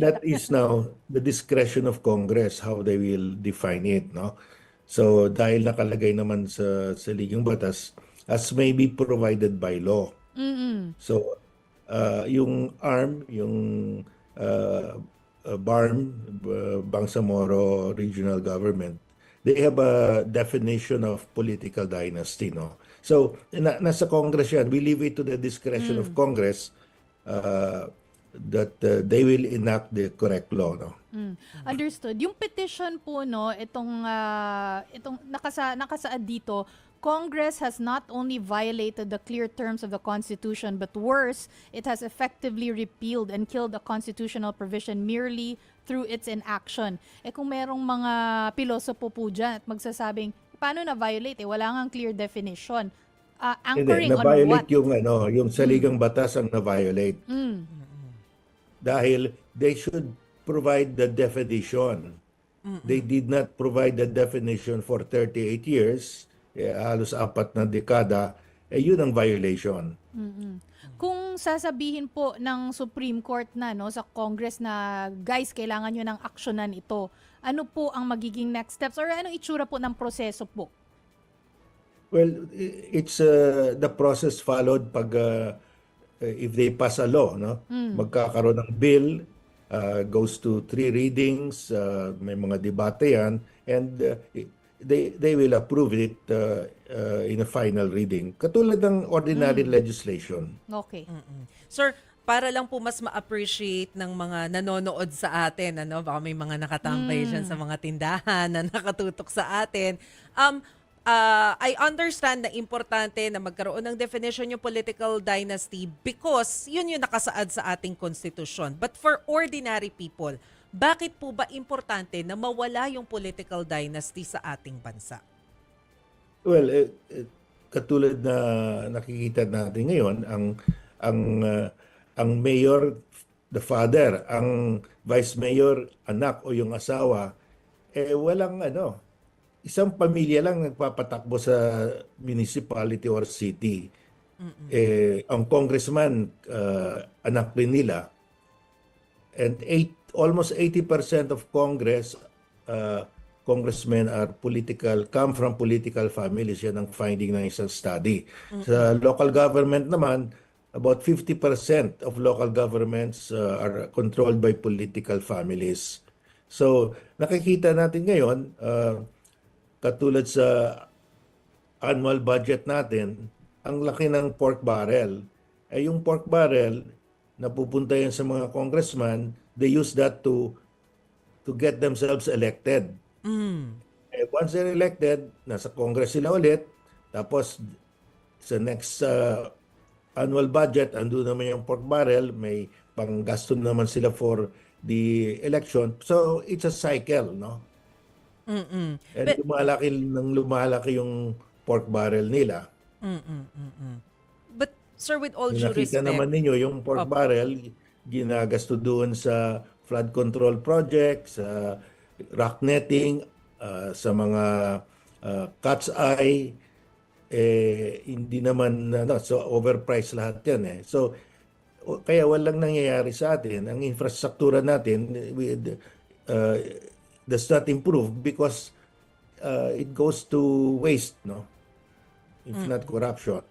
that is now the discretion of Congress how they will define it, no? So dahil nakalagay naman sa ligang batas as may be provided by law. So yung ARM, yung uh, BARM, Bangsamoro Regional Government, they have a definition of political dynasty, no? So nasa Congress yan. We leave it to the discretion of Congress that they will enact the correct law, no? Understood. Yung petition po, no, itong nakasaad dito, Congress has not only violated the clear terms of the Constitution, but worse, it has effectively repealed and killed a constitutional provision merely through its inaction. Kung merong mga pilosopo po dyan at magsasabing, paano na-violate? Wala nga clear definition. Anchoring on what? Na-violate yung saligang batas ang na-violate. Dahil they should provide the definition. They did not provide the definition for 38 years, halos 4 na dekada, yun ang violation. Kung sasabihin po ng Supreme Court na sa Congress na guys, kailangan nyo ng aksyonan ito, ano po ang magiging next steps or anong itsura po ng proseso po? Well, it's the process followed pag if they pass a law, no? Magkakaroon ng bill, goes to 3 readings, may mga debate yan, and they will approve it in a final reading. Katulad ng ordinary legislation. Okay. Sir, para lang po mas ma-appreciate ng mga nanonood sa atin, baka may mga nakatambay dyan sa mga tindahan na nakatutok sa atin. I understand na importante na magkaroon ng definition yung political dynasty because yun yung nakasaad sa ating konstitusyon. But for ordinary people, bakit po ba importante na mawala yung political dynasty sa ating bansa? Well, katulad na nakikita natin ngayon, ang mayor, the father, ang vice mayor, anak o yung asawa, walang isang pamilya lang nagpapatakbo sa municipality or city. Ang congressman, anak rin nila. And almost 80% of congressmen come from political families. Yan ang finding ng isang study. Sa local government naman, about 50% of local governments are controlled by political families. So nakikita natin ngayon, katulad sa annual budget natin, ang laki ng pork barrel. Yung pork barrel, napupunta yan sa mga congressman, they use that to get themselves elected. Once they're elected, nasa Congress sila ulit, tapos sa next annual budget, andun naman yung pork barrel, may panggasto naman sila for the election. So it's a cycle, no? And lumalaki yung pork barrel nila. But sir, with all due respect, nakita naman ninyo yung pork barrel ginagasto doon sa flood control projects, sa rock netting, sa mga cat's eye, hindi naman so overpriced lahat yan. So kaya walang nangyayari sa atin. Ang infrastruktura natin does not improve because it goes to waste, no? If not corruption.